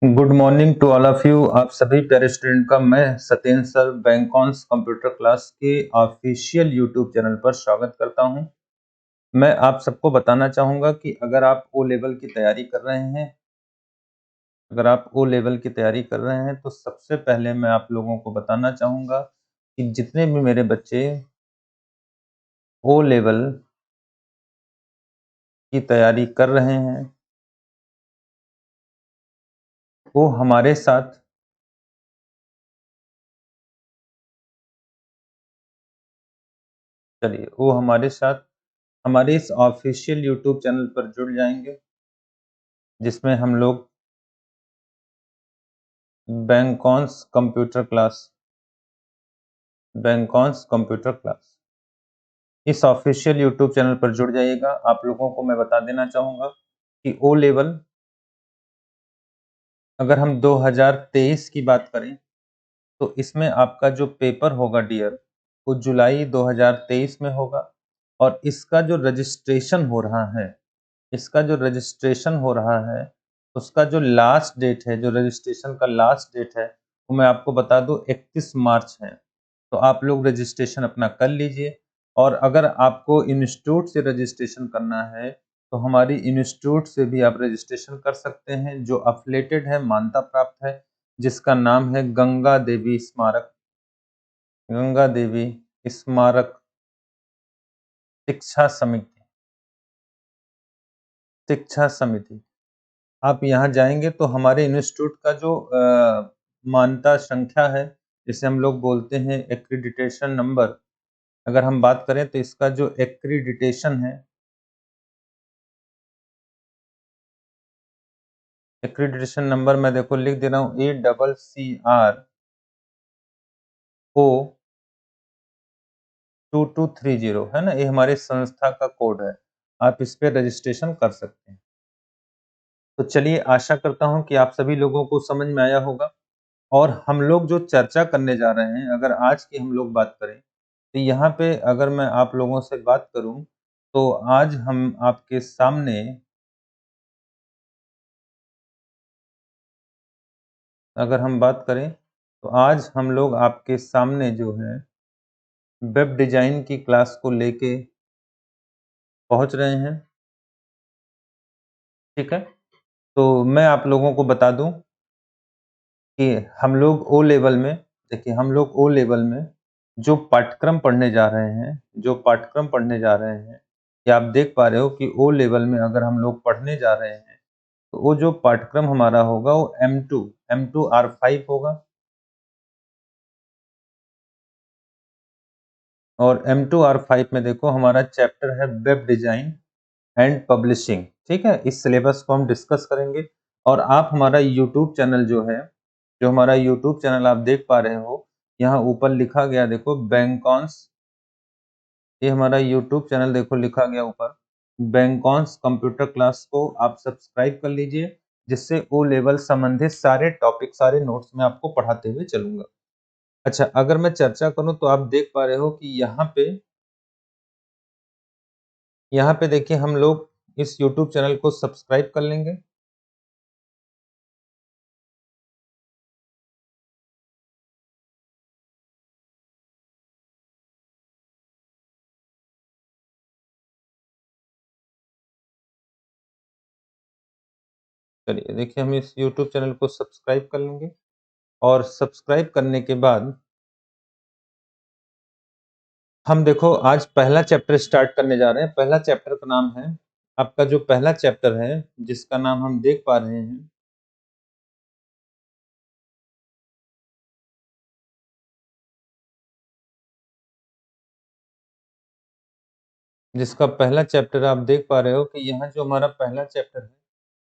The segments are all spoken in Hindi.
Good morning to all of you. आप सभी प्यारे स्टूडेंट का मैं सत्येंद्र सर बैंकॉन्स कंप्यूटर क्लास के ऑफिशियल यूट्यूब चैनल पर स्वागत करता हूं। मैं आप सबको बताना चाहूँगा कि अगर आप ओ लेवल की तैयारी कर रहे हैं तो सबसे पहले मैं आप लोगों को बताना चाहूँगा कि जितने भी मेरे बच्चे ओ लेवल की तैयारी कर रहे हैं वो हमारे साथ हमारे इस ऑफिशियल यूट्यूब चैनल पर जुड़ जाएंगे, जिसमें हम लोग बैंकॉन्स कंप्यूटर क्लास इस ऑफिशियल यूट्यूब चैनल पर जुड़ जाइएगा। आप लोगों को मैं बता देना चाहूँगा कि ओ लेवल अगर हम 2023 की बात करें तो इसमें आपका जो पेपर होगा डियर, वो जुलाई 2023 में होगा। और इसका जो रजिस्ट्रेशन हो रहा है, उसका जो लास्ट डेट है, जो रजिस्ट्रेशन का लास्ट डेट है, वो मैं आपको बता दूं 31 मार्च है। तो आप लोग रजिस्ट्रेशन अपना कर लीजिए। और अगर आपको इंस्टीट्यूट से रजिस्ट्रेशन करना है तो हमारी इंस्टीट्यूट से भी आप रजिस्ट्रेशन कर सकते हैं, जो अफिलेटेड है, मान्यता प्राप्त है, जिसका नाम है गंगा देवी स्मारक शिक्षा समिति शिक्षा समिति। आप यहाँ जाएंगे तो हमारे इंस्टीट्यूट का जो मान्यता संख्या है, जिसे हम लोग बोलते हैं एक्रीडिटेशन नंबर, अगर हम बात करें तो इसका जो एक्रीडिटेशन नंबर मैं देखो लिख दे रहा हूँ ACCRO 2230 है ना, ये हमारे संस्था का कोड है। आप इस पे रजिस्ट्रेशन कर सकते हैं। तो चलिए, आशा करता हूँ कि आप सभी लोगों को समझ में आया होगा। और हम लोग जो चर्चा करने जा रहे हैं, अगर आज की हम लोग बात करें तो यहाँ पे अगर मैं आप लोगों से बात करूं तो आज हम आपके सामने अगर हम बात करें तो आज हम लोग आपके सामने जो है वेब डिजाइन की क्लास को लेके पहुंच रहे हैं। ठीक है, तो मैं आप लोगों को बता दूं कि हम लोग ओ लेवल में देखिए हम लोग ओ लेवल में जो पाठ्यक्रम पढ़ने जा रहे हैं कि आप देख पा रहे हो कि ओ लेवल में अगर हम लोग पढ़ने जा रहे हैं तो वो जो पाठ्यक्रम हमारा होगा वो M2R5 होगा। और M2R5 में देखो हमारा चैप्टर है वेब डिजाइन एंड पब्लिशिंग। ठीक है, इस सिलेबस को हम डिस्कस करेंगे। और आप हमारा यूट्यूब चैनल जो हमारा यूट्यूब चैनल आप देख पा रहे हो, यहाँ ऊपर लिखा गया देखो बैंकॉन्स, ये हमारा यूट्यूब चैनल देखो लिखा गया ऊपर बैंकॉन्स कंप्यूटर क्लास को आप सब्सक्राइब कर लीजिए, जिससे ओ लेवल संबंधित सारे टॉपिक, सारे नोट्स मैं आपको पढ़ाते हुए चलूंगा। अच्छा, अगर मैं चर्चा करूं तो आप देख पा रहे हो कि यहाँ पे देखिए हम लोग इस यूट्यूब चैनल को सब्सक्राइब कर लेंगे। चलिए देखिए, हम इस यूट्यूब चैनल को सब्सक्राइब कर लेंगे। और सब्सक्राइब करने के बाद हम देखो आज पहला चैप्टर स्टार्ट करने जा रहे हैं। पहला चैप्टर का नाम है, आपका जो पहला चैप्टर है जिसका नाम हम देख पा रहे हैं, जिसका पहला चैप्टर आप देख पा रहे हो कि यहाँ जो हमारा पहला चैप्टर है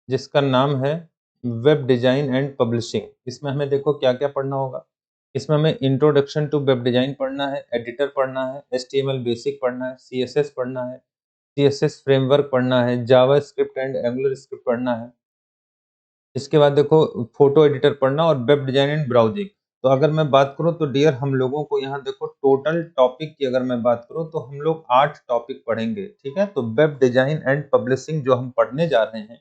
जिसका नाम है वेब डिजाइन एंड पब्लिशिंग। इसमें हमें देखो क्या क्या पढ़ना होगा। इसमें हमें इंट्रोडक्शन टू वेब डिजाइन पढ़ना है, एडिटर पढ़ना है, HTML बेसिक पढ़ना है, CSS पढ़ना है, CSS फ्रेमवर्क पढ़ना है, जावा स्क्रिप्ट एंड एंगुलर स्क्रिप्ट पढ़ना है। इसके बाद देखो फोटो एडिटर पढ़ना और वेब डिजाइन एंड ब्राउजिंग। तो अगर मैं बात करूं तो डियर हम लोगों को यहाँ देखो टोटल टॉपिक की अगर मैं बात करूं तो हम लोग 8 टॉपिक पढ़ेंगे। ठीक है, तो वेब डिजाइन एंड पब्लिशिंग जो हम पढ़ने जा रहे हैं,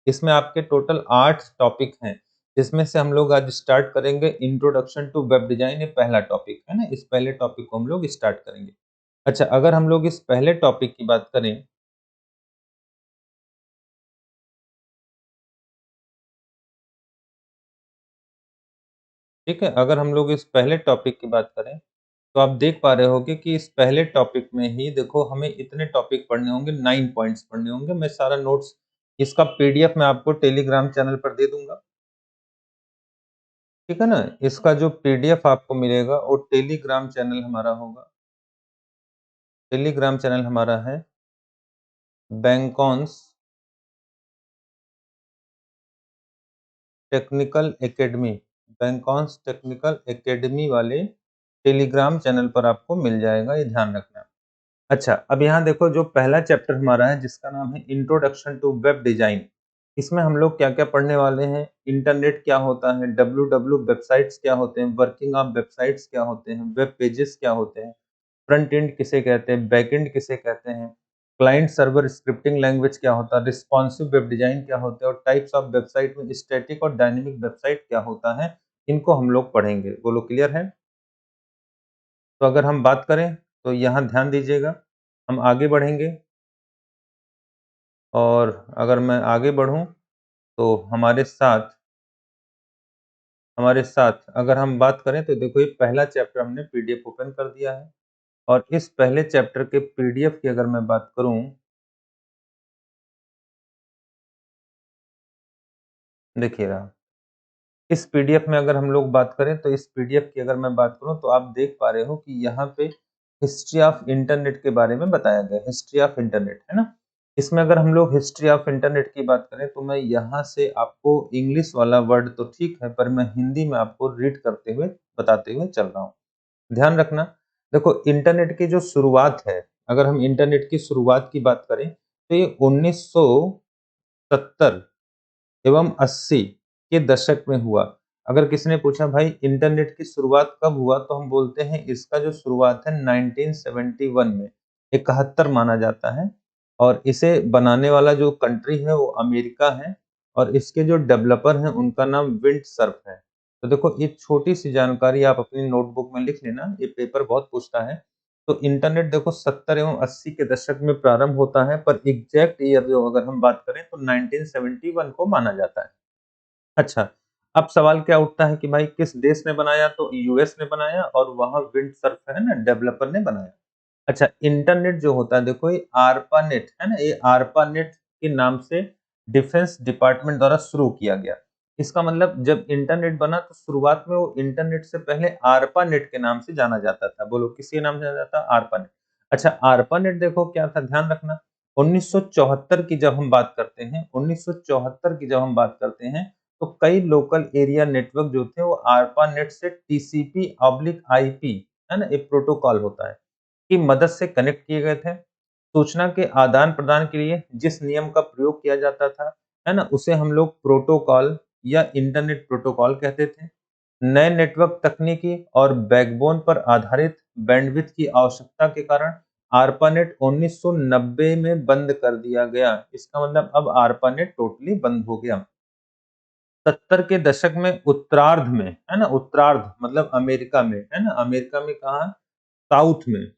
इसमें आपके टोटल 8 टॉपिक हैं। इसमें से हम लोग आज स्टार्ट करेंगे इंट्रोडक्शन टू वेब डिजाइन, ये पहला टॉपिक है ना, इस पहले टॉपिक को हम लोग स्टार्ट करेंगे। अच्छा, अगर हम लोग इस पहले टॉपिक की बात करें, ठीक है, अगर हम लोग इस पहले टॉपिक की बात करें तो आप देख पा रहे होगे कि इस पहले टॉपिक में ही देखो हमें इतने टॉपिक पढ़ने होंगे, 9 पॉइंट्स पढ़ने होंगे। मैं सारा नोट्स इसका पीडीएफ मैं आपको टेलीग्राम चैनल पर दे दूंगा, ठीक है ना। इसका जो पीडीएफ आपको मिलेगा वो टेलीग्राम चैनल हमारा होगा। टेलीग्राम चैनल हमारा है बैंकॉन्स टेक्निकल एकेडमी। बैंकॉन्स टेक्निकल एकेडमी वाले टेलीग्राम चैनल पर आपको मिल जाएगा, ये ध्यान रखना। अच्छा, अब यहाँ देखो जो पहला चैप्टर हमारा है जिसका नाम है इंट्रोडक्शन टू वेब डिजाइन, इसमें हम लोग क्या क्या पढ़ने वाले हैं। इंटरनेट क्या होता है, डब्ल्यू वेबसाइट्स क्या होते हैं, वर्किंग ऑफ वेबसाइट्स क्या होते हैं, वेब पेजेस क्या होते हैं, फ्रंट एंड किसे कहते हैं, बैक एंड किसे कहते हैं, क्लाइंट सर्वर स्क्रिप्टिंग लैंग्वेज क्या होता है, रिस्पॉन्सिव वेब डिजाइन क्या होता है, और टाइप्स ऑफ वेबसाइट में स्टैटिक और डायनेमिक वेबसाइट क्या होता है, इनको हम लोग पढ़ेंगे। बोलो क्लियर है। तो अगर हम बात करें तो यहाँ ध्यान दीजिएगा, हम आगे बढ़ेंगे, और अगर मैं आगे बढ़ूं तो हमारे साथ अगर हम बात करें तो देखो ये पहला चैप्टर हमने पीडीएफ ओपन कर दिया है, और इस पहले चैप्टर के पीडीएफ की अगर मैं बात करूं, देखिएगा इस पीडीएफ में अगर हम लोग बात करें तो इस पीडीएफ की अगर मैं बात करूं तो आप देख पा रहे हो कि यहाँ पे हिस्ट्री ऑफ इंटरनेट के बारे में बताया गया है। हिस्ट्री ऑफ इंटरनेट है ना, इसमें अगर हम लोग हिस्ट्री ऑफ इंटरनेट की बात करें तो मैं यहाँ से आपको इंग्लिश वाला वर्ड तो ठीक है, पर मैं हिंदी में आपको रीड करते हुए बताते हुए चल रहा हूँ। ध्यान रखना, देखो इंटरनेट की जो शुरुआत है, अगर हम इंटरनेट की शुरुआत की बात करें तो ये 1970 एवं 80 के दशक में हुआ। अगर किसी ने पूछा भाई इंटरनेट की शुरुआत कब हुआ, तो हम बोलते हैं इसका जो शुरुआत है 1971 में, 71 माना जाता है, और इसे बनाने वाला जो कंट्री है वो अमेरिका है, और इसके जो डेवलपर हैं उनका नाम विंड सर्फ है। तो देखो ये छोटी सी जानकारी आप अपनी नोटबुक में लिख लेना, ये पेपर बहुत पूछता है। तो इंटरनेट देखो 70 एवं 80 के दशक में प्रारंभ होता है, पर एग्जैक्ट ईयर जो अगर हम बात करें तो 1971 को माना जाता है। अच्छा, अब सवाल क्या उठता है कि भाई किस देश ने बनाया, तो यूएस ने बनाया, और वहां विंड सर्फ है ना डेवलपर ने बनाया। अच्छा, इंटरनेट जो होता है देखो ये आरपानेट है ना, ये आरपानेट के नाम से डिफेंस डिपार्टमेंट द्वारा शुरू किया गया। इसका मतलब जब इंटरनेट बना तो शुरुआत में वो इंटरनेट से पहले आरपानेट के नाम से जाना जाता था। बोलो किसके नाम से जाना जाता, आरपानेट। अच्छा, आरपानेट देखो क्या था, ध्यान रखना, 1974 की जब हम बात करते हैं, 1974 की जब हम बात करते हैं तो कई लोकल एरिया नेटवर्क जो थे वो आरपानेट से टीसीपी ऑब्लिक आईपी है ना, एक प्रोटोकॉल होता है, की मदद से कनेक्ट किए गए थे। सूचना के आदान प्रदान के लिए जिस नियम का प्रयोग किया जाता था, है ना, उसे हम लोग प्रोटोकॉल या इंटरनेट प्रोटोकॉल कहते थे। नए नेटवर्क तकनीकी और बैकबोन पर आधारित बैंडविड्थ की आवश्यकता के कारण आरपानेट 1990 में बंद कर दिया गया। इसका मतलब अब आरपानेट टोटली बंद हो गया। 70 के दशक में उत्तरार्ध में, है ना, उत्तरार्ध मतलब अमेरिका में, है ना, अमेरिका में कहा, साउथ में,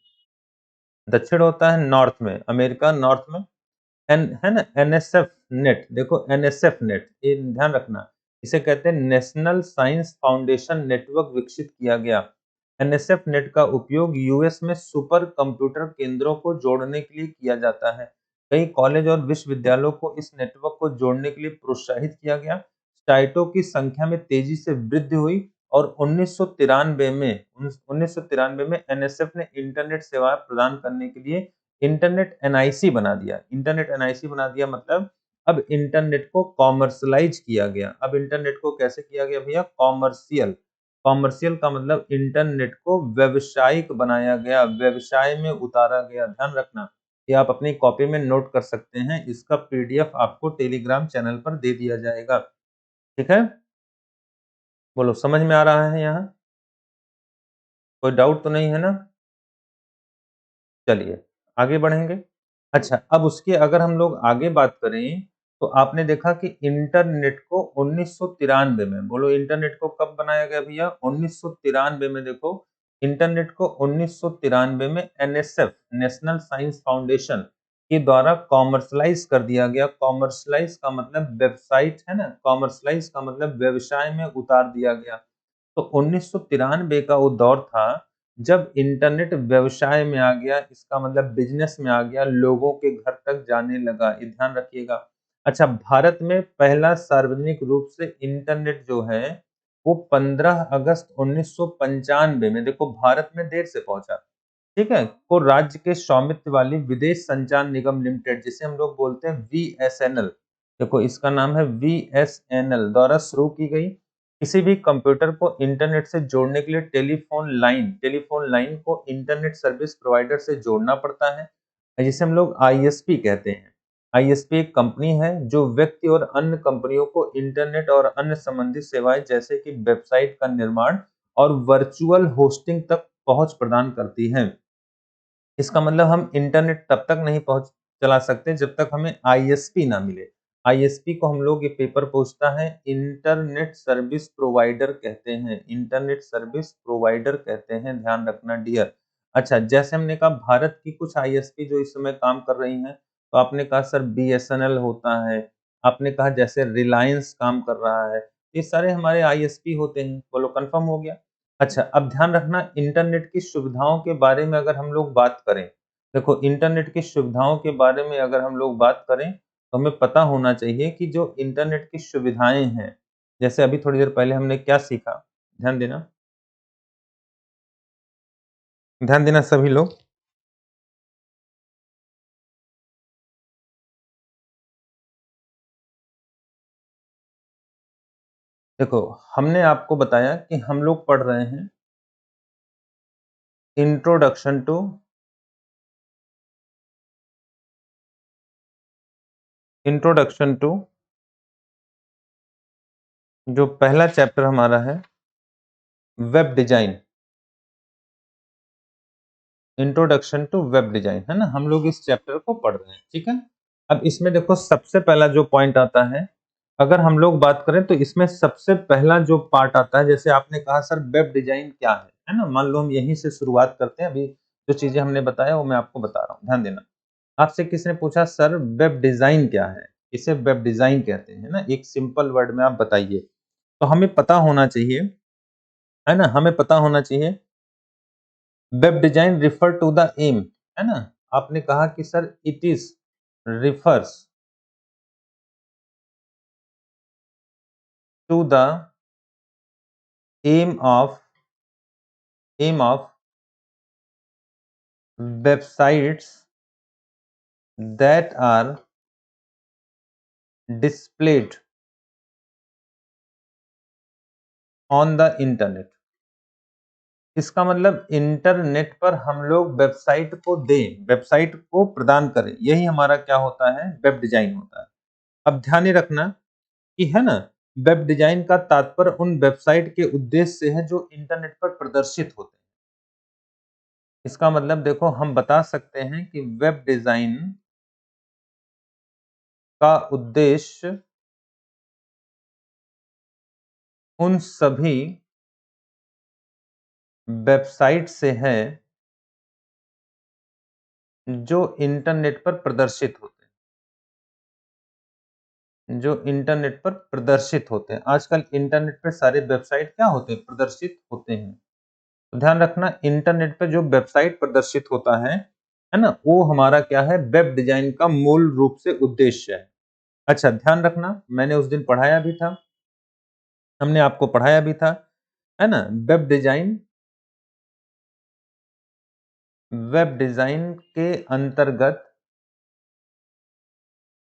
दक्षिण होता है नॉर्थ में, अमेरिका नॉर्थ में, एन है ना, एनएसएफ नेट, देखो एनएसएफ नेट, ये ध्यान रखना, इसे कहते हैं नेशनल साइंस फाउंडेशन नेटवर्क, विकसित किया गया। एनएसएफ नेट का उपयोग यूएस में सुपर कंप्यूटर केंद्रों को जोड़ने के लिए किया जाता है। कई कॉलेज और विश्वविद्यालयों को इस नेटवर्क को जोड़ने के लिए प्रोत्साहित किया गया। साइटों की संख्या में तेजी से वृद्धि हुई, और 1993 में एनएसएफ ने इंटरनेट सेवाएं प्रदान करने के लिए इंटरनेट एनआईसी बना दिया। इंटरनेट एनआईसी बना दिया मतलब अब इंटरनेट को कॉमर्शलाइज किया गया। अब इंटरनेट को कैसे किया गया भैया, कॉमर्शियल। कॉमर्शियल का मतलब इंटरनेट को व्यवसायिक बनाया गया, व्यवसाय में उतारा गया। ध्यान रखना, ये आप अपनी कॉपी में नोट कर सकते हैं, इसका पीडीएफ आपको टेलीग्राम चैनल पर दे दिया जाएगा, ठीक है। बोलो समझ में आ रहा है यहाँ, कोई डाउट तो नहीं है ना। चलिए आगे बढ़ेंगे। अच्छा, अब उसके अगर हम लोग आगे बात करें तो आपने देखा कि इंटरनेट को 1993 में, बोलो इंटरनेट को कब बनाया गया भैया? 1993 में। देखो इंटरनेट को 1993 में एनएसएफ, नेशनल साइंस फाउंडेशन के द्वारा कॉमर्शलाइज कर दिया गया। कॉमर्शलाइज का मतलब वेबसाइट है ना, कॉमर्शलाइज का मतलब व्यवसाय में उतार दिया गया। तो 1993 का वो दौर था जब इंटरनेट व्यवसाय में आ गया, इसका मतलब बिजनेस में आ गया, लोगों के घर तक जाने लगा। ये ध्यान रखिएगा। अच्छा, भारत में पहला सार्वजनिक रूप से इंटरनेट जो है वो 15 अगस्त 1995 में, देखो भारत में देर से पहुंचा, ठीक है, को राज्य के स्वामित्व वाली विदेश संचार निगम लिमिटेड, जिसे हम लोग बोलते हैं वीएसएनएल, देखो इसका नाम है वीएसएनएल, द्वारा शुरू की गई। किसी भी कंप्यूटर को इंटरनेट से जोड़ने के लिए टेलीफोन लाइन को इंटरनेट सर्विस प्रोवाइडर से जोड़ना पड़ता है, जिसे हम लोग आईएसपी कहते हैं। आईएसपी एक कंपनी है जो व्यक्ति और अन्य कंपनियों को इंटरनेट और अन्य संबंधित सेवाएं जैसे कि वेबसाइट का निर्माण और वर्चुअल होस्टिंग तक पहुंच प्रदान करती है। इसका मतलब हम इंटरनेट तब तक नहीं पहुंच चला सकते जब तक हमें आईएसपी ना मिले। आईएसपी को हम लोग, ये पेपर पूछता है, इंटरनेट सर्विस प्रोवाइडर कहते हैं, इंटरनेट सर्विस प्रोवाइडर कहते हैं, ध्यान रखना डियर। अच्छा, जैसे हमने कहा भारत की कुछ आईएसपी जो इस समय काम कर रही हैं, तो आपने कहा सर बीएसएनएल होता है, आपने कहा जैसे रिलायंस काम कर रहा है, ये सारे हमारे आईएसपी होते हैं। बोलो कंफर्म हो गया? अच्छा, अब ध्यान रखना इंटरनेट की सुविधाओं के बारे में अगर हम लोग बात करें, देखो इंटरनेट की सुविधाओं के बारे में अगर हम लोग बात करें, तो हमें पता होना चाहिए कि जो इंटरनेट की सुविधाएं हैं, जैसे अभी थोड़ी देर पहले हमने क्या सीखा, ध्यान देना, ध्यान देना सभी लोग। देखो हमने आपको बताया कि हम लोग पढ़ रहे हैं इंट्रोडक्शन टू इंट्रोडक्शन टू जो पहला चैप्टर हमारा है web design, introduction to web design, है ना, हम लोग इस चैप्टर को पढ़ रहे हैं, ठीक है। अब इसमें देखो सबसे पहला जो पॉइंट आता है, अगर हम लोग बात करें तो इसमें सबसे पहला जो पार्ट आता है, जैसे आपने कहा सर वेब डिजाइन क्या है ना, मान लो हम यहीं से शुरुआत करते हैं। अभी जो चीजें हमने बताया वो मैं आपको बता रहा हूँ, ध्यान देना। आपसे किसी ने पूछा सर वेब डिजाइन क्या है, इसे वेब डिजाइन कहते हैं ना, एक सिंपल वर्ड में आप बताइए। तो हमें पता होना चाहिए, है ना, हमें पता होना चाहिए web design refer to the aim, है ना। आपने कहा कि sir it is refers to the aim of websites that are displayed on the internet। इसका मतलब इंटरनेट पर हम लोग वेबसाइट को दें, वेबसाइट को प्रदान करें, यही हमारा क्या होता है, वेब डिजाइन होता है। अब ध्यान ही रखना कि, है ना, वेब डिजाइन का तात्पर्य उन वेबसाइट के उद्देश्य से है जो इंटरनेट पर प्रदर्शित होते हैं। इसका मतलब देखो हम बता सकते हैं कि वेब डिजाइन का उद्देश्य उन सभी वेबसाइट से है जो इंटरनेट पर प्रदर्शित होते हैं, जो इंटरनेट पर प्रदर्शित होते हैं। आजकल इंटरनेट पे सारे वेबसाइट क्या होते हैं, प्रदर्शित होते हैं। तो ध्यान रखना इंटरनेट पे जो वेबसाइट प्रदर्शित होता है ना, वो हमारा क्या है, वेब डिजाइन का मूल रूप से उद्देश्य है। अच्छा ध्यान रखना, मैंने उस दिन पढ़ाया भी था, हमने आपको पढ़ाया भी था, है ना, वेब डिजाइन के अंतर्गत,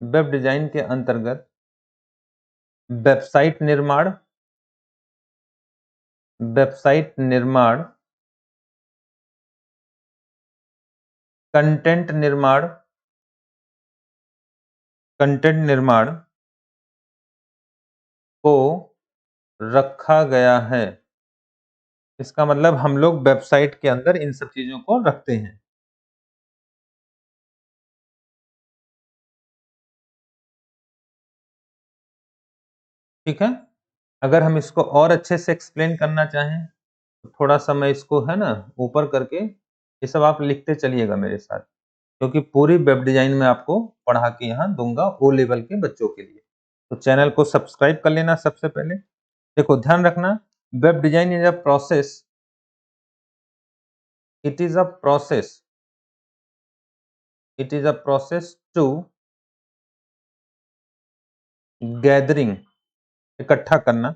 वेब डिजाइन के अंतर्गत वेबसाइट निर्माण, वेबसाइट निर्माण, कंटेंट निर्माण, कंटेंट निर्माण को रखा गया है। इसका मतलब हम लोग वेबसाइट के अंदर इन सब चीजों को रखते हैं। ठीक है? अगर हम इसको और अच्छे से एक्सप्लेन करना चाहें, तो थोड़ा-सा मैं इसको है ना ऊपर करके ये सब आप लिखते चलिएगा मेरे साथ, क्योंकि पूरी वेब डिज़ाइन मैं आपको पढ़ा के यहाँ दूँगा ओ लेवल के बच्चों के लिए। तो चैनल को सब्सक्राइब कर लेना सबसे पहले। देखो ध्यान रखना, web design is a process, it is a process, it is a process to gathering, इकट्ठा करना,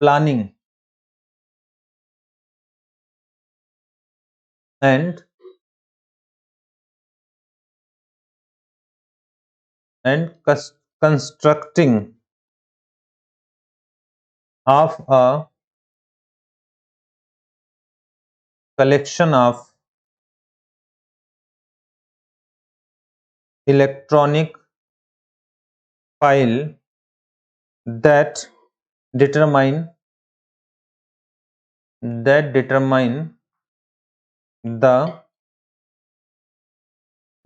planning and constructing of a collection of electronic file that determine the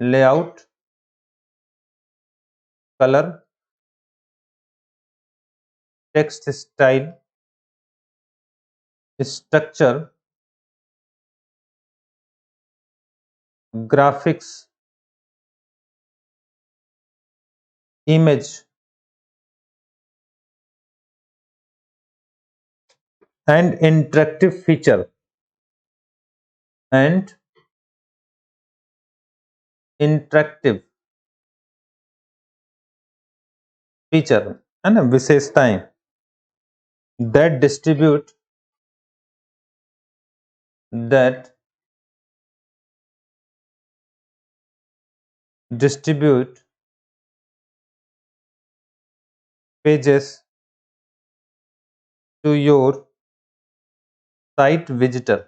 layout, color, text style, structure, graphics, image and and interactive feature है ना, विशेषताएं that that distribute pages to your site visitor।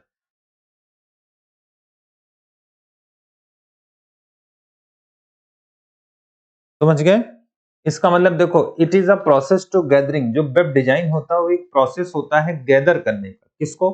समझ गए? इसका मतलब देखो, it is a process to gathering, जो वेब डिजाइन होता है वो एक प्रोसेस होता है गैदर करने का, किसको,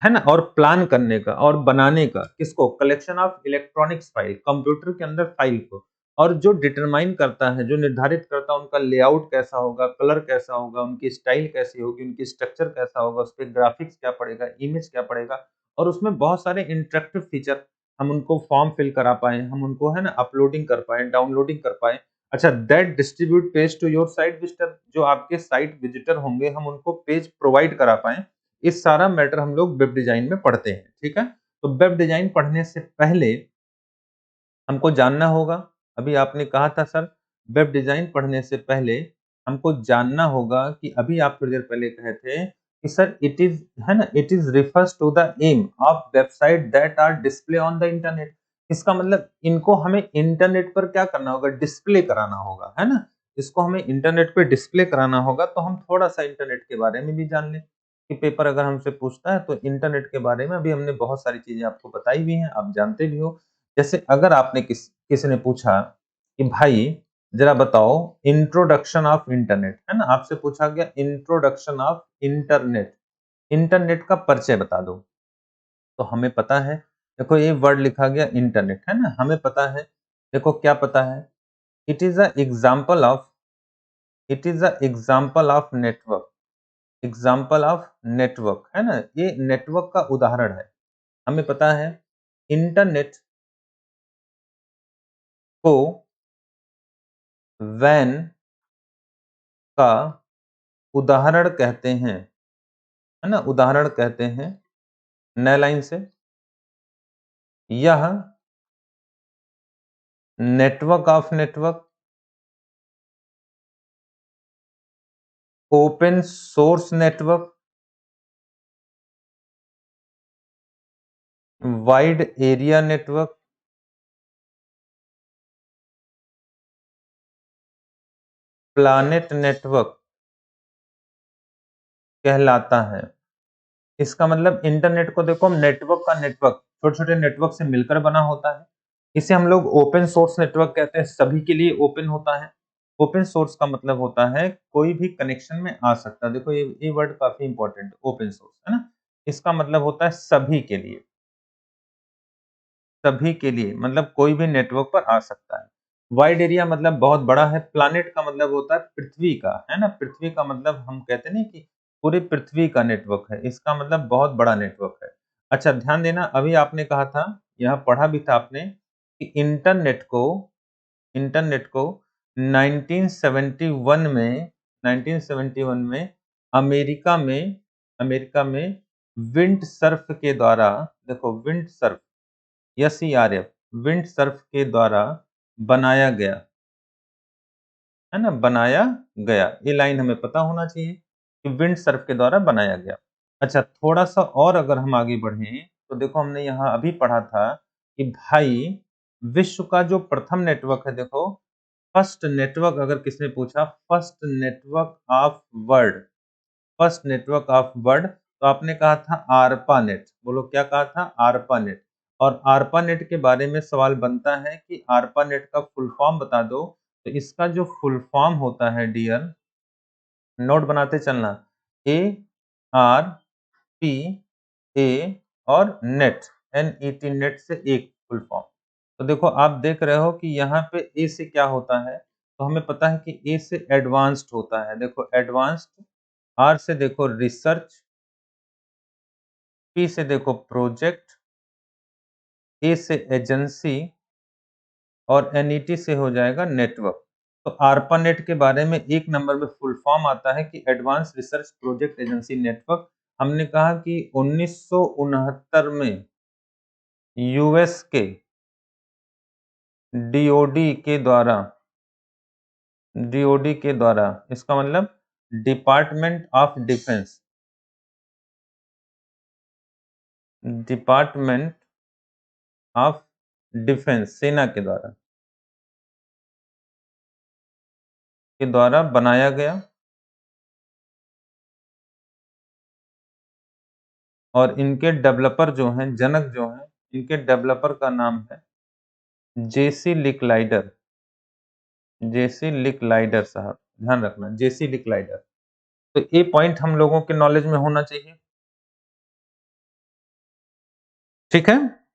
है ना, और प्लान करने का और बनाने का, किसको, collection of electronics file, computer के अंदर फाइल को, और जो डिटरमाइन करता है, जो निर्धारित करता है उनका लेआउट कैसा होगा, कलर कैसा होगा, उनकी स्टाइल कैसी होगी, उनकी स्ट्रक्चर कैसा होगा, उस पे ग्राफिक्स क्या पड़ेगा, इमेज क्या पड़ेगा, और उसमें बहुत सारे इंटरेक्टिव फीचर, हम उनको फॉर्म फिल करा पाए, हम उनको है ना अपलोडिंग कर पाए, डाउनलोडिंग कर पाए। अच्छा, that distribute page to your site visitor, जो आपके साइट विजिटर होंगे हम उनको पेज प्रोवाइड करा पाए। इस सारा मैटर हम लोग वेब डिजाइन में पढ़ते हैं, ठीक है? तो वेब डिजाइन पढ़ने से पहले हमको जानना होगा, अभी आपने कहा था सर वेब डिजाइन पढ़ने से पहले हमको जानना होगा, कि अभी आप थोड़ी देर पहले कहे थे कि सर इट इज, है ना, it is refers to the aim of website that are display on the internet. इसका मतलब इनको हमें इंटरनेट पर क्या करना होगा, डिस्प्ले कराना होगा, है ना। इसको हमें इंटरनेट पे डिस्प्ले कराना होगा, तो हम थोड़ा सा इंटरनेट के बारे में भी जान लें, कि पेपर अगर हमसे पूछता है तो इंटरनेट के बारे में अभी हमने बहुत सारी चीजें आपको बताई भी हैं, आप जानते भी हो। जैसे अगर आपने किसी ने पूछा कि भाई जरा बताओ इंट्रोडक्शन ऑफ इंटरनेट, है ना, आपसे पूछा गया इंट्रोडक्शन ऑफ इंटरनेट, इंटरनेट का परिचय बता दो, तो हमें पता है, देखो ये वर्ड लिखा गया इंटरनेट, है ना, हमें पता है, देखो क्या पता है, it is a example of, it is a example of network, example of network, है ना, ये नेटवर्क का उदाहरण है। हमें पता है इंटरनेट को वैन का उदाहरण कहते हैं, है ना, उदाहरण कहते हैं। नए लाइन से, यह network of network, open source network, wide area network, planet network कहलाता है। इसका मतलब इंटरनेट को देखो, नेटवर्क का नेटवर्क छोटे छोटे नेटवर्क से मिलकर बना होता है। इसे हम लोग ओपन सोर्स नेटवर्क कहते हैं, सभी के लिए ओपन होता है। ओपन सोर्स का मतलब होता है कोई भी कनेक्शन में आ सकता है। देखो ये वर्ड काफी इंपॉर्टेंट है, ओपन सोर्स, है ना, इसका मतलब होता है सभी के लिए, सभी के लिए मतलब कोई भी नेटवर्क पर आ सकता है। वाइड एरिया मतलब बहुत बड़ा है, प्लैनेट का मतलब होता है पृथ्वी का, है ना? पृथ्वी का मतलब हम कहते नहीं कि पूरी पृथ्वी का नेटवर्क है, इसका मतलब बहुत बड़ा नेटवर्क है। अच्छा ध्यान देना, अभी आपने कहा था, यहाँ पढ़ा भी था आपने कि इंटरनेट को 1971 में 1971 में अमेरिका में अमेरिका में विंड सर्फ के द्वारा, देखो wind Surf, SERF, wind Surf के द्वारा बनाया गया, है ना? बनाया गया। ये लाइन हमें पता होना चाहिए कि विंड सर्फ के द्वारा बनाया गया। अच्छा थोड़ा-सा और अगर हम आगे बढ़ें, तो देखो हमने यहाँ अभी पढ़ा था कि भाई विश्व का जो प्रथम नेटवर्क है, देखो फर्स्ट नेटवर्क, अगर किसने पूछा first network of world, first network of world, तो आपने कहा था आरपानेट। बोलो क्या कहा था? आरपानेट। और आरपानेट के बारे में सवाल बनता है कि आरपानेट का फुल फॉर्म बता दो। तो इसका जो फुल फॉर्म होता है डियर, नोट बनाते चलना, ARPA और नेट, NET, नेट से एक फुल फॉर्म। तो देखो आप देख रहे हो कि यहाँ पे ए से क्या होता है, तो हमें पता है कि ए से एडवांस्ड होता है, देखो एडवांस्ड, आर से देखो रिसर्च, पी से देखो प्रोजेक्ट, ए से एजेंसी और NET से हो जाएगा नेटवर्क। तो ARPANET के बारे में एक नंबर में फुल फॉर्म आता है कि advance research project agency network. हमने कहा कि 1969 में यूएस के DOD के द्वारा, इसका मतलब department of defence, department of defence, सेना के द्वारा बनाया गया। और इनके डेवलपर जो हैं, जनक जो हैं, इनके डेवलपर का नाम है जेसी लिकलाइडर, जेसी लिकलाइडर साहब, ध्यान रखना जेसी लिकलाइडर। तो ये पॉइंट हम लोगों के नॉलेज में होना चाहिए, ठीक है?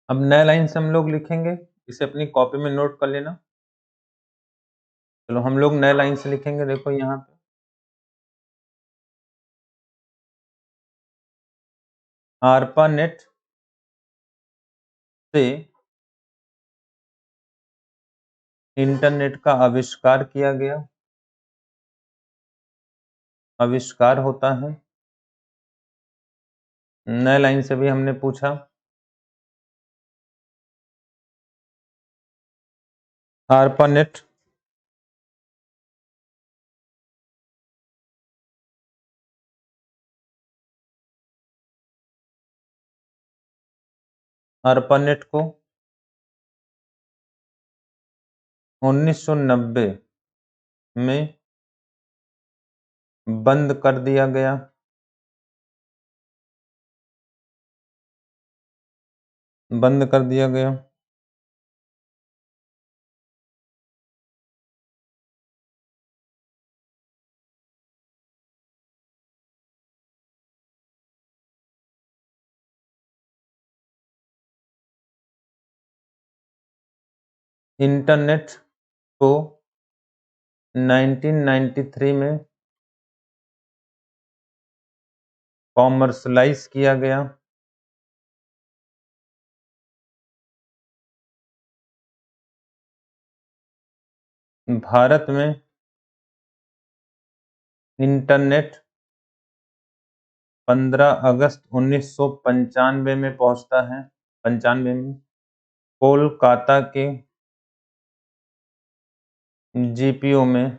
अब नए लाइन से हम लोग लिखेंगे, इसे अपनी कॉपी में नोट कर लेना। चलो हम लोग नए लाइन से लिखेंगे, देखो यहाँ पे ARPANET से इंटरनेट का आविष्कार किया गया, आविष्कार होता है। नए लाइन से भी हमने पूछा, ARPANET ARPANET को 1990 में बंद कर दिया गया, बंद कर दिया गया। इंटरनेट को 1993 में कॉमर्शलाइज किया गया, भारत में इंटरनेट 15 अगस्त 1995 में पहुंचता है, 95 में कोलकाता के GPO में,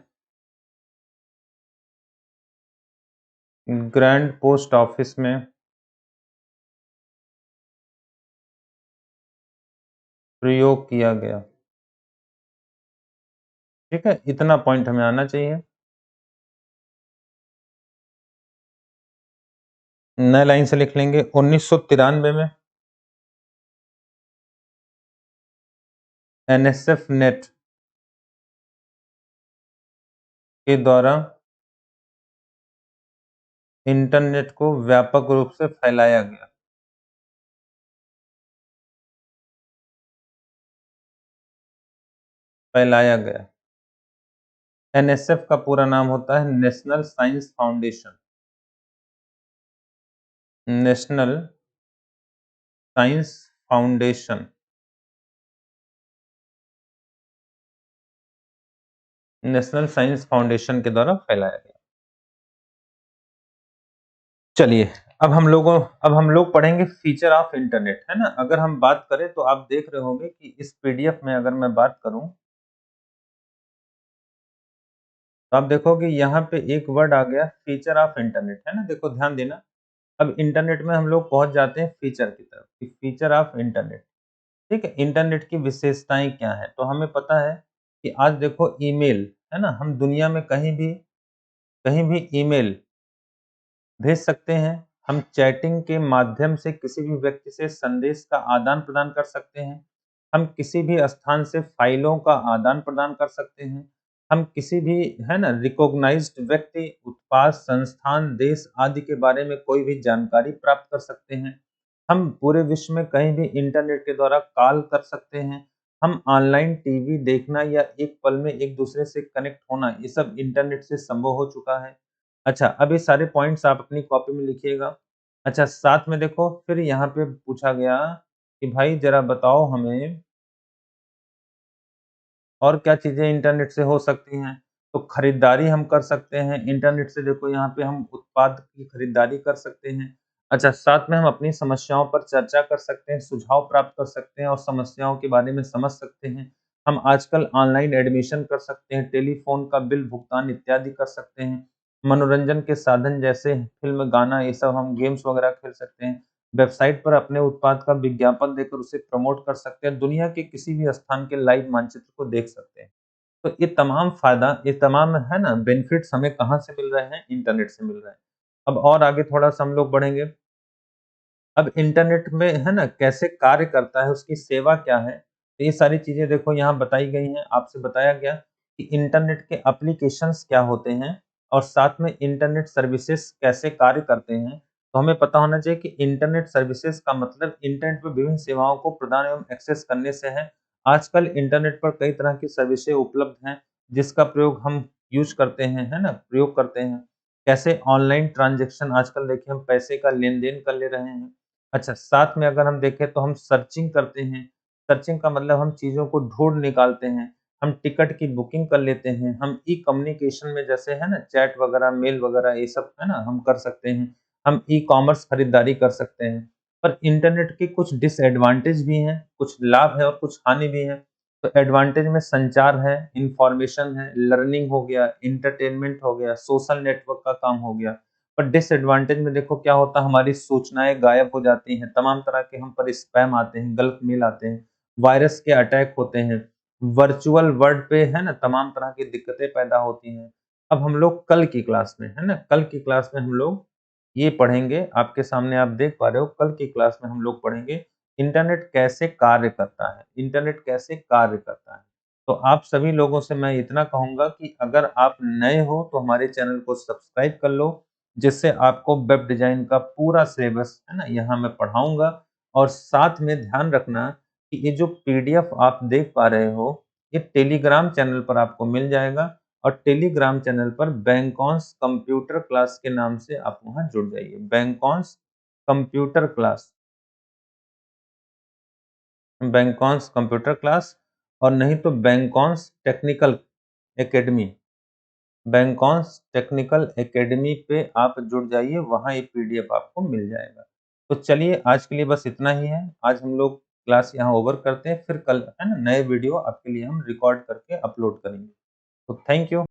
ग्रैंड पोस्ट ऑफिस में प्रयोग किया गया। ठीक है, इतना पॉइंट हमें आना चाहिए। नए लाइन से लिख लेंगे 1993 में एनएसएफ नेट के द्वारा इंटरनेट को व्यापक रूप से फैलाया गया। फैलाया गया। एनएसएफ का पूरा नाम होता है national science foundation. National science foundation. National science foundation के द्वारा फैलाया गया। चलिए अब हम लोग पढ़ेंगे फीचर ऑफ इंटरनेट, है ना। अगर हम बात करें तो आप देख रहे होंगे कि इस पीडीएफ में अगर मैं बात करूं तो आप देखोगे यहाँ पे एक वर्ड आ गया फीचर ऑफ इंटरनेट, है ना। देखो ध्यान देना, अब इंटरनेट में हम लोग पहुंच जाते हैं फीचर की तरफ कि फीचर ऑफ इंटरनेट। ठीक है, इंटरनेट की विशेषताएं क्या है, तो हमें पता है कि आज देखो ईमेल, है ना, हम दुनिया में कहीं भी ईमेल भेज सकते हैं। हम चैटिंग के माध्यम से किसी भी व्यक्ति से संदेश का आदान-प्रदान कर सकते हैं। हम किसी भी स्थान से फाइलों का आदान-प्रदान कर सकते हैं। हम किसी भी, है ना, रिकॉग्नाइज्ड व्यक्ति, उत्पाद, संस्थान, देश आदि के बारे में कोई भी जानकारी प्राप्त कर सकते हैं। हम पूरे विश्व में कहीं भी इंटरनेट के द्वारा कॉल कर सकते हैं। हम ऑनलाइन टीवी देखना या एक पल में एक दूसरे से कनेक्ट होना, ये सब इंटरनेट से संभव हो चुका है। अच्छा, अब ये सारे पॉइंट्स आप अपनी कॉपी में लिखिएगा। अच्छा, साथ में देखो फिर यहाँ पे पूछा गया कि भाई ज़रा बताओ हमें और क्या चीज़ें इंटरनेट से हो सकती हैं? तो खरीदारी हम कर सकते हैं इंटरनेट से, देखो यहाँ पे हम उत्पाद की खरीदारी कर सकते हैं। अच्छा, साथ में हम अपनी समस्याओं पर चर्चा कर सकते हैं, सुझाव प्राप्त कर सकते हैं और समस्याओं के बारे में समझ सकते हैं। हम आजकल ऑनलाइन एडमिशन कर सकते हैं, टेलीफ़ोन का बिल भुगतान इत्यादि कर सकते हैं। मनोरंजन के साधन जैसे फ़िल्म, गाना, ये सब हम गेम्स वगैरह खेल सकते हैं। वेबसाइट पर अपने उत्पाद का विज्ञापन देकर उसे प्रमोट कर सकते हैं। दुनिया के किसी भी स्थान के लाइव मानचित्र को देख सकते हैं। तो ये तमाम, है ना, बेनिफिट्स हमें कहाँ से मिल रहे हैं? इंटरनेट से मिल रहे हैं। अब और आगे थोड़ा-सा हम लोग बढ़ेंगे। अब इंटरनेट में, है ना, कैसे कार्य करता है, उसकी सेवा क्या है? तो ये सारी चीज़ें देखो यहाँ बताई गई हैं, आपसे बताया गया कि इंटरनेट के एप्लीकेशंस क्या होते हैं और साथ में इंटरनेट सर्विसेज़ कैसे कार्य करते हैं। तो हमें पता होना चाहिए कि इंटरनेट सर्विसेज़ का मतलब इंटरनेट पे विभिन्न सेवाओं को प्रदान एवं एक्सेस करने से है। आजकल इंटरनेट पर कई तरह की सर्विसें उपलब्ध हैं, जिसका प्रयोग हम यूज़ करते हैं, है ना, प्रयोग करते हैं। कैसे ऑनलाइन ट्रांज़ैक्शन, आजकल देखिए हम पैसे का लेन-देन कर ले रहे हैं। अच्छा, साथ में अगर हम देखें तो हम सर्चिंग करते हैं। सर्चिंग का मतलब हम चीज़ों को ढूँढ निकालते हैं। हम टिकट की बुकिंग कर लेते हैं। हम ई-कम्युनिकेशन में जैसे, है ना, चैट वगैरह, मेल वगैरह ये सब, है ना, हम कर सकते हैं। हम ई-कॉमर्स खरीदारी कर सकते हैं। पर इंटरनेट के कुछ डिसएडवांटेज भी हैं, कुछ लाभ है और कुछ हानि भी है। तो एडवांटेज में संचार है, इन्फॉर्मेशन है, लर्निंग हो गया, एंटरटेनमेंट हो गया, सोशल नेटवर्क का काम हो गया। पर डिसएडवांटेज में देखो क्या होता है, हमारी सूचनाएँ गायब हो जाती हैं, तमाम तरह के हम पर स्पैम आते हैं, गलत मेल आते हैं, वायरस के अटैक होते हैं, वर्चुअल वर्ल्ड पे, है ना, तमाम तरह की दिक्कतें पैदा होती हैं। अब हम लोग कल की क्लास में, है ना, कल की क्लास में हम लोग ये पढ़ेंगे, आपके सामने आप देख पा रहे हो, कल की क्लास में हम लोग पढ़ेंगे इंटरनेट कैसे कार्य करता है, इंटरनेट कैसे कार्य करता है। तो आप सभी लोगों से मैं इतना कहूँगा कि अगर आप नए हो तो हमारे चैनल को सब्सक्राइब कर लो, जिससे आपको वेब डिज़ाइन का पूरा सिलेबस, है ना, यहाँ मैं पढ़ाऊँगा। और साथ में ध्यान रखना कि ये जो पीडीएफ आप देख पा रहे हो, ये टेलीग्राम चैनल पर आपको मिल जाएगा और टेलीग्राम चैनल पर बैंकॉन्स कंप्यूटर क्लास के नाम से आप वहाँ जुड़ जाइए। बैंकॉन्स कंप्यूटर क्लास, बैंकॉन्स कंप्यूटर क्लास, और नहीं तो बैंकॉन्स टेक्निकल एकेडमी। बैंकॉन्स टेक्निकल एकेडमी पे आप जुड़ जाइए, वहाँ ये पीडीएफ आपको मिल जाएगा। तो चलिए आज के लिए बस इतना ही है। आज हम लोग क्लास यहाँ ओवर करते हैं, फिर कल, है ना, नए वीडियो आपके लिए हम रिकॉर्ड करके अपलोड करेंगे। तो थैंक यू।